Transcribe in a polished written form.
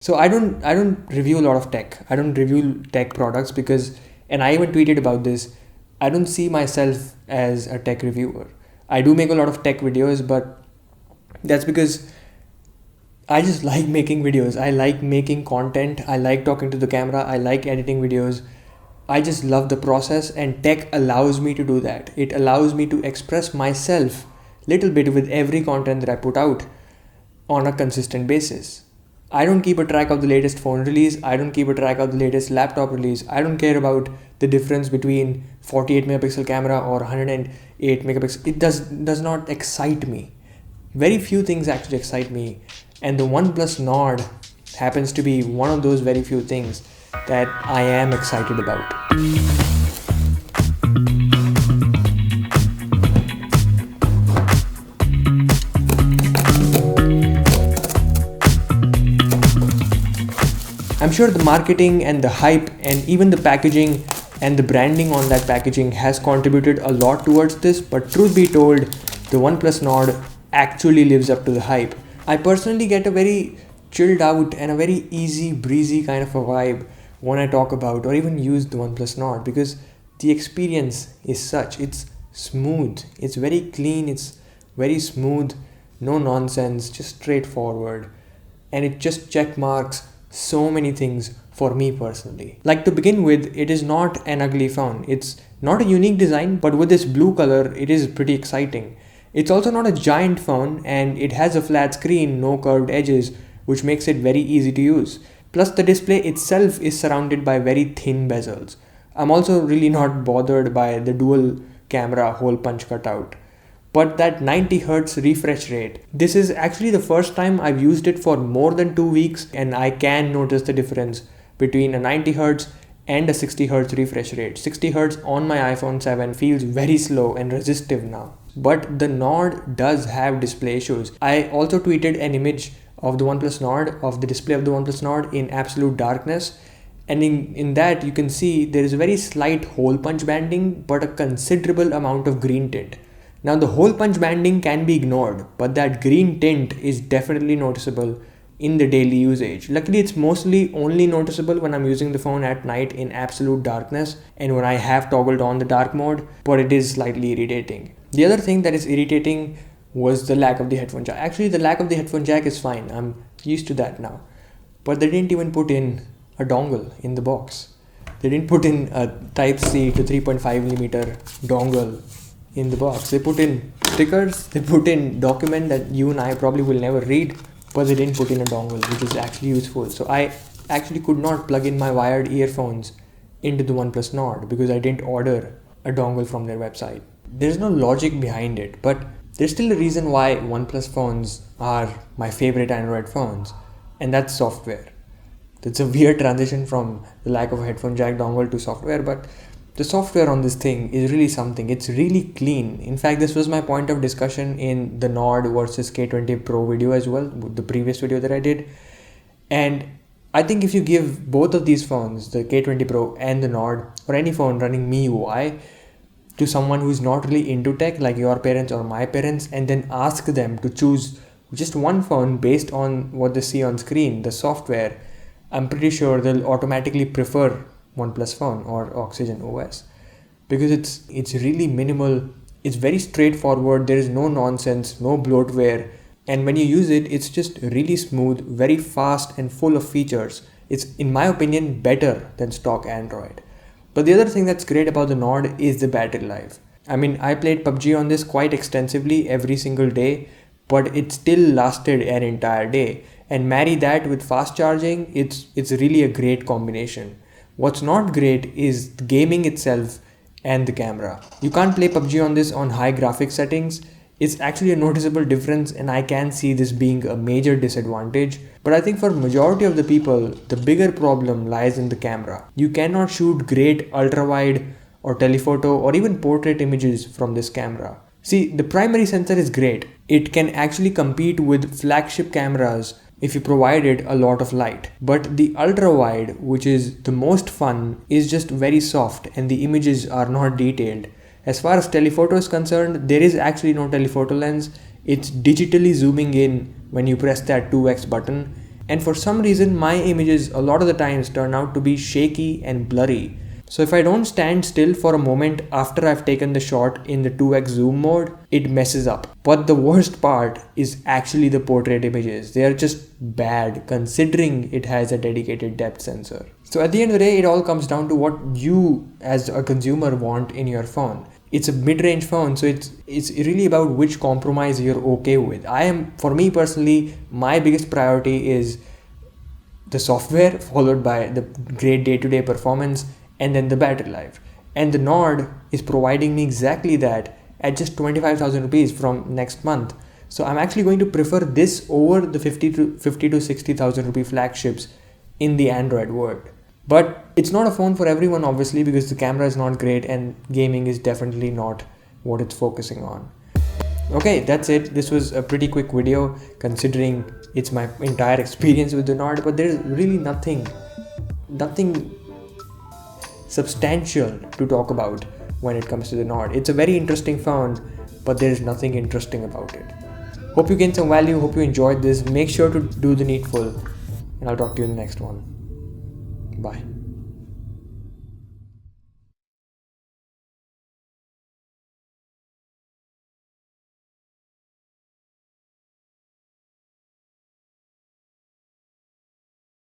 So I don't review a lot of tech. I don't review tech products because, and I even tweeted about this, I don't see myself as a tech reviewer. I do make a lot of tech videos, but that's because I just like making videos. I like making content. I like talking to the camera. I like editing videos. I just love the process, and tech allows me to do that. It allows me to express myself little bit with every content that I put out on a consistent basis. I don't keep a track of the latest phone release. I don't keep a track of the latest laptop release. I don't care about the difference between 48 megapixel camera or 108 megapixel. It does not excite me. Very few things actually excite me, and the OnePlus Nord happens to be one of those very few things that I am excited about. I'm sure the marketing and the hype and even the packaging and the branding on that packaging has contributed a lot towards this, but truth be told, the OnePlus Nord actually lives up to the hype. I personally get a very chilled out and a very easy breezy kind of a vibe when I talk about or even use the OnePlus Nord, because the experience is such. It's smooth, it's very clean, it's very smooth, no nonsense, just straightforward, and it just check marks so many things for me personally. Like, to begin with, it is not an ugly phone. It's not a unique design, but with this blue color, it is pretty exciting. It's also not a giant phone, and it has a flat screen, no curved edges, which makes it very easy to use. Plus, the display itself is surrounded by very thin bezels. I'm also really not bothered by the dual camera hole punch cutout. But that 90Hz refresh rate, this is actually the first time I've used it for more than 2 weeks, and I can notice the difference between a 90Hz and a 60Hz refresh rate. 60Hz on my iPhone 7 feels very slow and resistive now. But the Nord does have display issues. I also tweeted an image of the OnePlus Nord, of the display of the OnePlus Nord in absolute darkness. And in that you can see there is a very slight hole punch banding, but a considerable amount of green tint. Now the hole punch banding can be ignored, but that green tint is definitely noticeable in the daily usage. Luckily, it's mostly only noticeable when I'm using the phone at night in absolute darkness and when I have toggled on the dark mode, but it is slightly irritating. The other thing that is irritating was the lack of the headphone jack. Actually, the lack of the headphone jack is fine. I'm used to that now. But they didn't even put in a dongle in the box. They didn't put in a Type-C to 3.5mm dongle in the box. They put in stickers, they put in document that you and I probably will never read, but they didn't put in a dongle, which is actually useful. So I actually could not plug in my wired earphones into the OnePlus Nord because I didn't order a dongle from their website. There's no logic behind it, but there's still a reason why OnePlus phones are my favorite Android phones, and that's software. It's a weird transition from the lack of a headphone jack dongle to software, but the software on this thing is really something. It's really clean. In fact, this was my point of discussion in the Nord versus K20 Pro video as well, the previous video that I did. And I think if you give both of these phones, the K20 Pro and the Nord, or any phone running MIUI, to someone who's not really into tech, like your parents or my parents, and then ask them to choose just one phone based on what they see on screen, the software, I'm pretty sure they'll automatically prefer OnePlus phone or Oxygen OS, because it's really minimal, it's very straightforward, there is no nonsense, no bloatware, and when you use it, it's just really smooth, very fast and full of features. It's, in my opinion, better than stock Android. But the other thing that's great about the Nord is the battery life. I mean, I played PUBG on this quite extensively every single day, but it still lasted an entire day. And marry that with fast charging, it's really a great combination. What's not great is the gaming itself and the camera. You can't play PUBG on this on high graphics settings. It's actually a noticeable difference, and I can see this being a major disadvantage. But I think for majority of the people, the bigger problem lies in the camera. You cannot shoot great ultra-wide or telephoto or even portrait images from this camera. See, the primary sensor is great. It can actually compete with flagship cameras if you provide it a lot of light. But the ultra wide, which is the most fun, is just very soft and the images are not detailed. As far as telephoto is concerned, there is actually no telephoto lens. It's digitally zooming in when you press that 2x button, And for some reason, my images a lot of the times turn out to be shaky and blurry. So if I don't stand still for a moment after I've taken the shot in the 2x zoom mode, it messes up. But the worst part is actually the portrait images. They are just bad considering it has a dedicated depth sensor. So at the end of the day, it all comes down to what you as a consumer want in your phone. It's a mid-range phone, so it's really about which compromise you're okay with. For me personally, my biggest priority is the software, followed by the great day-to-day performance, and then the battery life. And the Nord is providing me exactly that at just 25,000 rupees from next month. So I'm actually going to prefer this over the 50 to 60,000 rupee flagships in the Android world. But it's not a phone for everyone, obviously, because the camera is not great and gaming is definitely not what it's focusing on. Okay, that's it. This was a pretty quick video considering it's my entire experience with the Nord, but there's really nothing substantial to talk about when it comes to the Nord. It's a very interesting phone, but there's nothing interesting about it. Hope you gained some value. Hope you enjoyed this. Make sure to do the needful, and I'll talk to you in the next one. Bye.